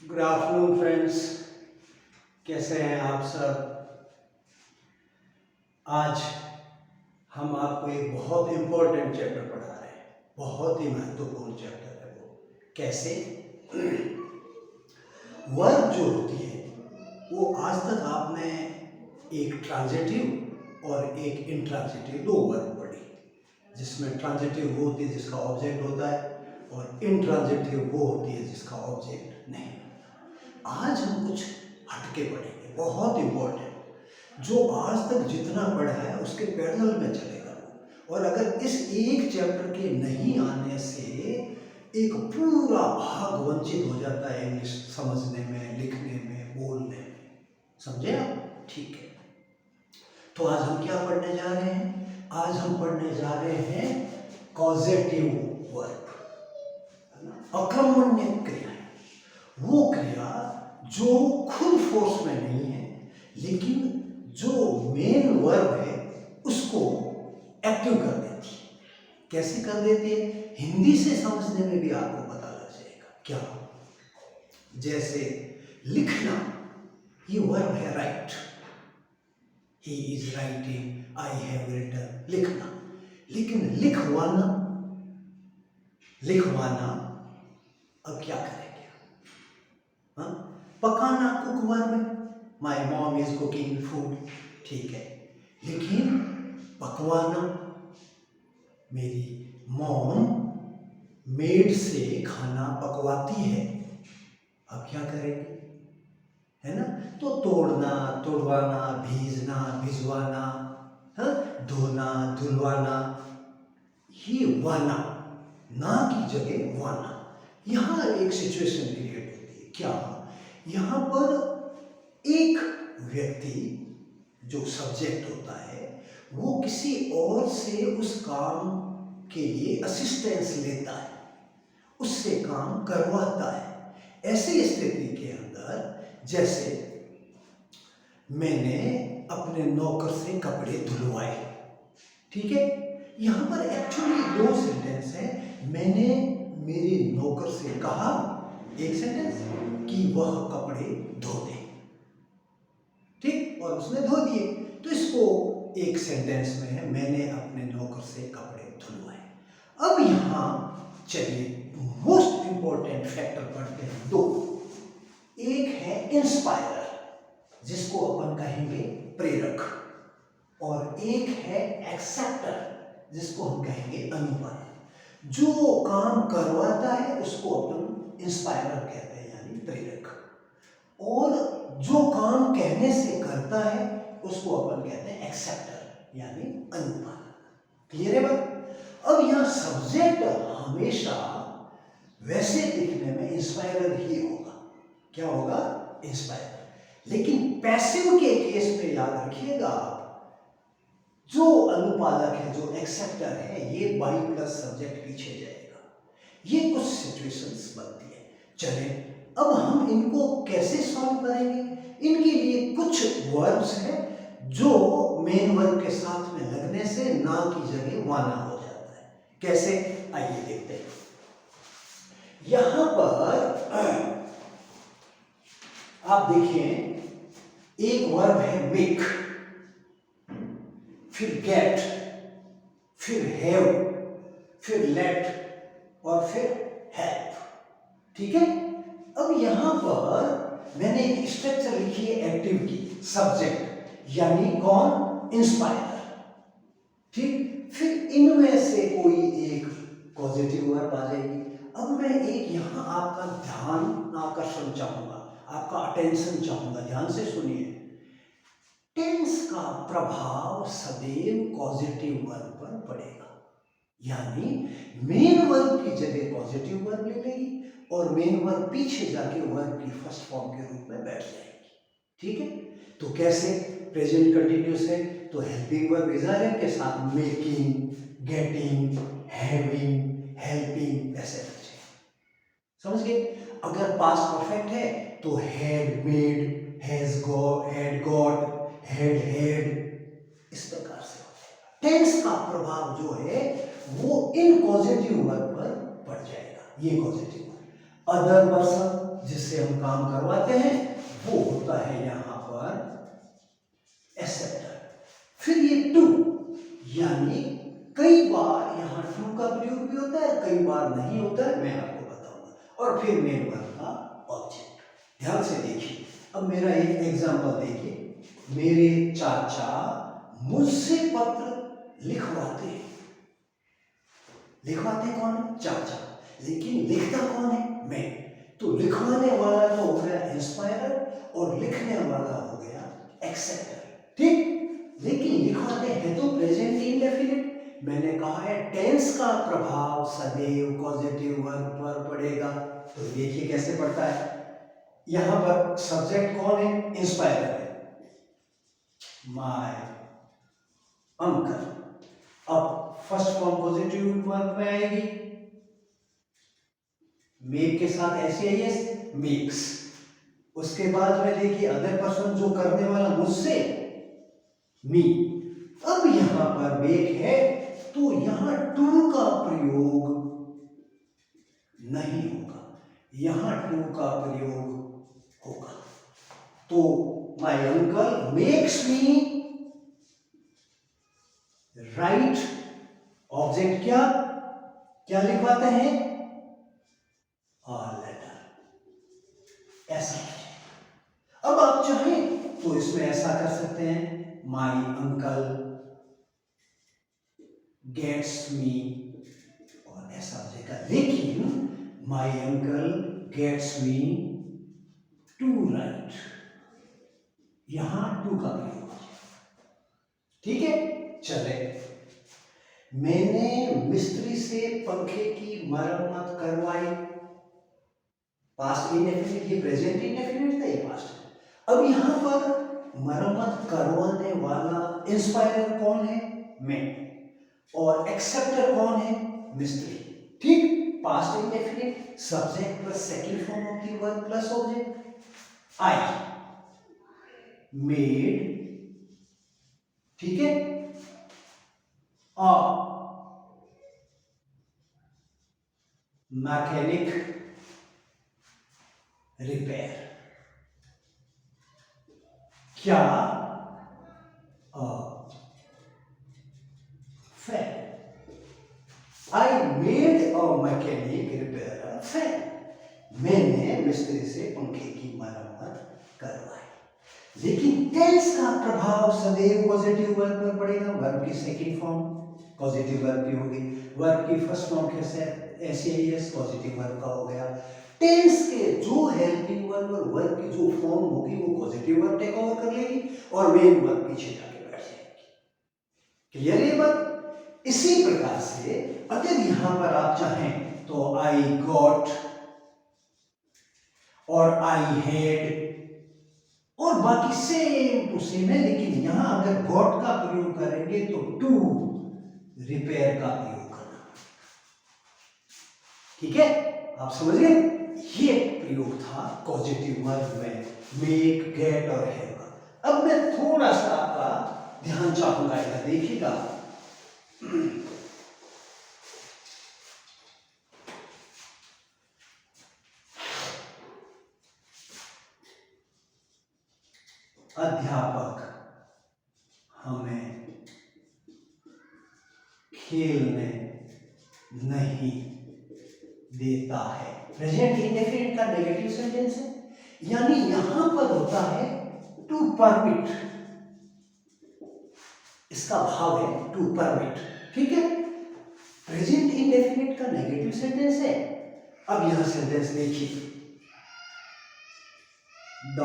Good afternoon friends, कैसे हैं आप सब। आज हम आपको एक बहुत इम्पोर्टेंट चैप्टर पढ़ा रहे हैं। बहुत ही महत्वपूर्ण चैप्टर है वो। कैसे वर्ब जो होती है वो आज तक आपने एक ट्रांजिटिव और एक इंट्रांजिटिव दो वर्ब पढ़ी, जिसमें ट्रांजिटिव वो होती है जिसका ऑब्जेक्ट होता है और इंट्रांजिटिव वो होती है जिसका ऑब्जेक्ट नहीं। आज हम कुछ हटके पढ़ेंगे, बहुत इम्पोर्टेंट, जो आज तक जितना पढ़ा है उसके पैरेलल में चलेगा। और अगर इस एक चैप्टर के नहीं आने से एक पूरा भाग वंचित हो जाता है इंग्लिश समझने में, लिखने में, बोलने में। समझे आप? ठीक है। तो आज हम क्या पढ़ने जा रहे हैं? आज हम पढ़ने जा रहे हैं कॉजेटिव वर्ब, अकर्मण्य क्रिया। वो क्रिया जो खुद फोर्स में नहीं है, लेकिन जो मेन वर्ब है उसको एक्टिव कर देती है। कैसे कर देती है? हिंदी से समझने में भी आपको पता लग जाएगा। क्या? जैसे लिखना, ये वर्ब है right, he is writing, I have written, लिखना। लेकिन लिखवाना, अब क्या करेंगे? हाँ, पकाना कुक वर्ब है, my mom is cooking food, ठीक है। लेकिन पकवाना, मेरी मॉम मेड से खाना पकवाती है, अब क्या करेंगे? है ना? तो तोड़ना, तोड़वाना, भीजना, भिजवाना, हाँ, धोना, धुलवाना, ये वाना, ना की जगह वाना। यहां एक सिचुएशन क्रिएट होती है। क्या? यहां पर एक व्यक्ति जो सब्जेक्ट होता है वो किसी और से उस काम के लिए असिस्टेंस लेता है, उससे काम करवाता है। ऐसी स्थिति के अंदर जैसे मैंने अपने नौकर से कपड़े धुलवाए, ठीक है। यहां पर एक्चुअली दो सेंटेंस है। मैंने मेरे नौकर से कहा, एक सेंटेंस, कि वह कपड़े धो दे, ठीक, और उसने धो दिए। तो इसको एक सेंटेंस में है, मैंने अपने नौकर से कपड़े धुलवाए। अब यहां चलिए मोस्ट इंपॉर्टेंट फैक्टर पढ़ते हैं दो। एक है इंस्पायरर, जिसको अपन कहेंगे प्रेरक, और एक है एक्सेप्टर, जिसको हम कहेंगे अनुपालक। जो काम करवाता है उसको अपन इंस्पायरर कहते हैं, यानी प्रेरक, और जो काम कहने से करता है उसको अपन कहते हैं एक्सेप्टर, यानी अनुपालक। क्लियर है बात? अब यहां सब्जेक्ट हमेशा वैसे दिखने में इंस्पायरर ही होगा। क्या होगा? इंस्पायरर। लेकिन पैसिव के केस में याद रखिएगा आप, जो अनुपालक है, जो एक्सेप्टर है, ये बाई प्लस सब्जेक्ट पीछे जाएगा। ये कुछ सिचुएशंस बनती है। चलें, अब हम इनको कैसे सॉल्व करेंगे? इनके लिए कुछ वर्ब्स हैं जो मेन वर्ब के साथ में लगने से ना की जगह वाना हो जाता है। कैसे? आइए देखते हैं। यहां पर आप देखिए, एक वर्ब है मेक, फिर गेट, फिर हैव, फिर लेट, और फिर हैव, ठीक है। अब यहां पर मैंने एक स्ट्रक्चर लिखी है एक्टिव की, सब्जेक्ट यानी कौन? इंस्पायरर, ठीक। फिर इनमें से कोई एक पॉजिटिव वर्ब आ जाएगी। अब मैं एक यहां आपका ध्यान आकर्षण चाहूंगा, आपका अटेंशन चाहूंगा, ध्यान से सुनिए। टेंस का प्रभाव सदैव पॉजिटिव वर्ब पर पड़ेगा, यानी मेन वर्ब की जगह पॉजिटिव वर्ब ले लेगी और मेन वर्ब पीछे जाके वर्ब की फर्स्ट फॉर्म के रूप में बैठ जाएगी, ठीक है। तो कैसे? प्रेजेंट कंटिन्यूअस है तो हेल्पिंग वर्ब इजर के साथ मेकिंग, गेटिंग, हैविंग, हेल्पिंग, ऐसे बचे। समझ गए? अगर पास्ट परफेक्ट है तो had made, has got, had got, head, इस प्रकार से होता है। टेंस का प्रभाव जो है वो इन पॉजिटिव वर्ब पर पड़ जाएगा। ये पॉजिटिव वर्ब। अदर पर्सन, जिससे हम काम करवाते हैं वो होता है यहाँ पर एक्सेप्टर। फिर ये टू, यानी कई बार यहाँ टू का प्रयोग भी होता है, कई बार नहीं होता है, मैं आपको बताऊंगा। और फिर मेन वर्ब का ऑब्जेक्ट। ध्यान से देखिए, अब मेरा एक एग्जांपल देखिए। मेरे चाचा मुझसे पत्र लिखवाते हैं। लिखवाते कौन है? चाचा। लेकिन लिखता कौन है? मैं। तो लिखवाने वाला तो हो गया इंस्पायरर और लिखने वाला हो गया एक्सेप्टर, ठीक। लेकिन लिखवाते हैं तो प्रेजेंट इंडेफिनिट। मैंने कहा है टेंस का प्रभाव सदैव पॉजिटिव वर्ब पर पड़ेगा। तो देखिए कैसे पड़ता है। यहां पर सब्जेक्ट कौन है? इंस्पायरर है, माय अंकल। अब फर्स्ट फॉर्म पॉजिटिव वर्ब में आएगी, मेक के साथ एस मेक्स। उसके बाद में देखिए अदर पर्सन जो करने वाला मुझसे, मी। अब यहां पर मेक है तो यहां टू का प्रयोग नहीं होगा, यहां टू का प्रयोग होगा। तो my uncle makes me right. Object क्या क्या लिखवाते हैं? लेटर। ऐसा है। अब आप चाहें तो इसमें ऐसा कर सकते हैं, माय अंकल गेट्स मी, और ऐसा हो जाएगा। लेकिन my uncle gets me to write, यहां टू का प्रयोग हो जाएगा, ठीक है। चले, मैंने मिस्त्री से पंखे की मरम्मत करवाई। पास्ट इंडेफिनिट, ये प्रेजेंट इंडेफिनिट था, ये पास्ट है। अब यहां पर मरम्मत करवाने वाला इंस्पायरर कौन है? मैं। और एक्सेप्टर कौन है? मिस्त्री, ठीक। Past indefinite, subject plus second form of the verb plus object. I made, ठीक है। अ मैकेनिक रिपेयर, क्या fan. I made a mechanic repair a fan, मैंने मिस्त्री से पंखे की मरम्मत करवाई। लेकिन टेंस का प्रभाव सदैव पॉजिटिव वर्ब पर पड़ेगा। वर्ब की सेकंड फॉर्म पॉजिटिव वर्ब की होगी, वर्ब की फर्स्ट फॉर्म कैसे? एस पॉजिटिव वर्ब का हो गया। टेंस के जो हेल्पिंग वर्ब और वर्ब की जो फॉर्म होगी वो पॉजिटिव वर्ब टेक ओवर कर लेगी और मेन वर्ब पीछे जाके बैठ जाएगी। क्लियर है बात? इसी प्रकार से अगर यहां पर आप चाहें तो आई गॉट और आई हैड और बाकी सेम टू सेम है, लेकिन यहां अगर गॉट का प्रयोग करेंगे तो टू रिपेयर का प्रयोग करना, ठीक है। आप समझ गए? ये प्रयोग था पॉजिटिव वर्ब में मेक, गेट और हैव का। अब मैं थोड़ा सा आपका ध्यान चाहूंगा, इधर देखिएगा। अध्यापक हमें खेलने नहीं देता है। प्रेजेंट इंडेफिनिट का नेगेटिव सेंटेंस है, यानी यहां पर होता है टू परमिट, इसका भाव है टू परमिट, ठीक है। प्रेजेंट इंडेफिनिट का नेगेटिव सेंटेंस है। अब यहां सेंटेंस देखिए, the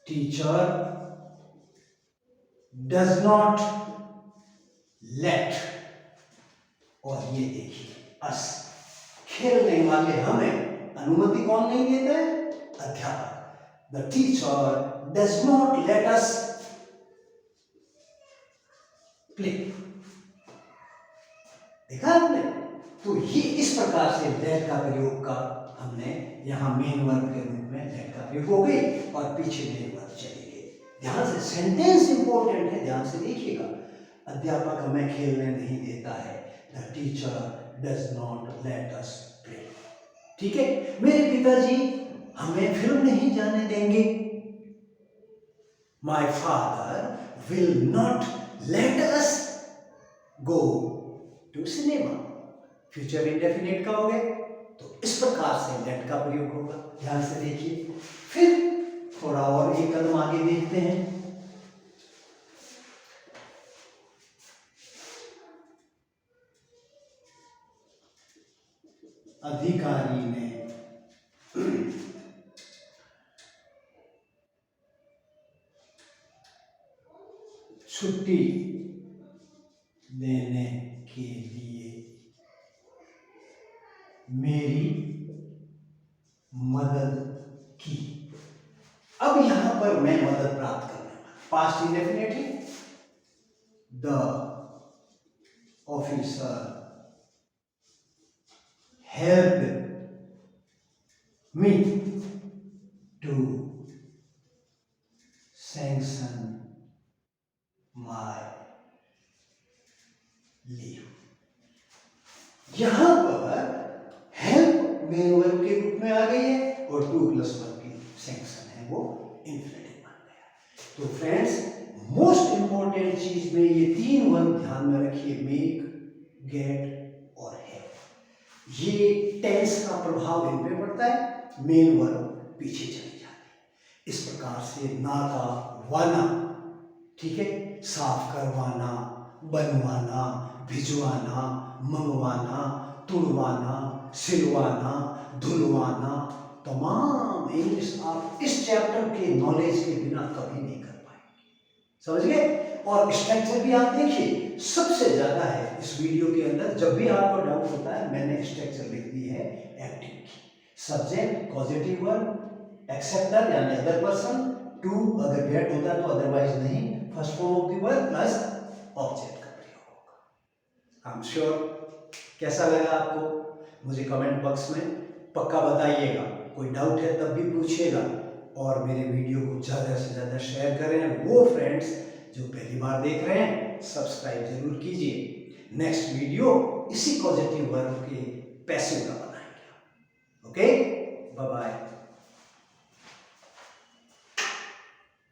teacher does not let, और ये देखिए अस, खेलने वाले हमें अनुमति कौन नहीं देता है? अध्यापक। The teacher does not let us play. देखा आपने? तो ये इस प्रकार से लेट का प्रयोग का हमने यहां मेन वर्ब के रूप में लेट का प्रयोग हो गई और पीछे मेन वर्ब चली गई। ध्यान से, सेंटेंस इंपॉर्टेंट है, ध्यान से देखिएगा। अध्यापक हमें खेलने नहीं देता है, the teacher does not let us play, ठीक है, मेरे पिताजी हमें फिल्म नहीं जाने देंगे। My father will not let us go to cinema। Future indefinite का हो गया, तो इस प्रकार से लेट का प्रयोग होगा। ध्यान से देखिए, फिर थोड़ा और एक कदम आगे देखते हैं। अधिकारी ने छुट्टी देने के लिए मेरी मदद की। अब यहां पर मैं मदद प्राप्त करने वाला, पास्ट इंडेफिनिट है। The officer help me to sanction my leave. यहां पर हेल्प मेन वर्ब के रूप में आ गई है और टू प्लस वर्ब की सैंक्शन है वो इंफिनिटिव बन गया। तो फ्रेंड्स, मोस्ट इंपॉर्टेंट चीज में ये तीन वर्ब ध्यान में रखिए, मेक, गेट और हैव। ये टेंस का प्रभाव इन पे पड़ता है, मेन वर्ब पीछे चली जाती है। इस प्रकार से नाका, वाना, ठीक है, साफ करवाना, बनवाना, भिजवाना, मंगवाना, तुड़वाना, सिलवाना, धुलवाना, तमाम इंग्लिश आप इस चैप्टर के नॉलेज के बिना कभी नहीं कर पाएंगे। समझ गए? और स्ट्रक्चर भी आप देखिए, सबसे ज्यादा है इस वीडियो के अंदर। जब भी आपको डाउट होता है, मैंने स्ट्रक्चर लिख दी है एक्टिव की। सब्जेक्ट, पॉजिटिव वर्ब, एक्सेप्टर यानी अदर पर्सन, टू अगर गेट होता है तो अदरवाइज नहीं, first form of the verb plus object का प्रयोग होगा। I am sure. कैसा लगा आपको मुझे कमेंट बॉक्स में पक्का बताइएगा। कोई डाउट है तब भी पूछिएगा, और मेरे वीडियो को ज़्यादा से ज़्यादा शेयर करें। वो फ्रेंड्स जो पहली बार देख रहे हैं, सब्सक्राइब जरूर कीजिए। नेक्स्ट वीडियो इसी पॉजिटिव वर्ब के पैसिव का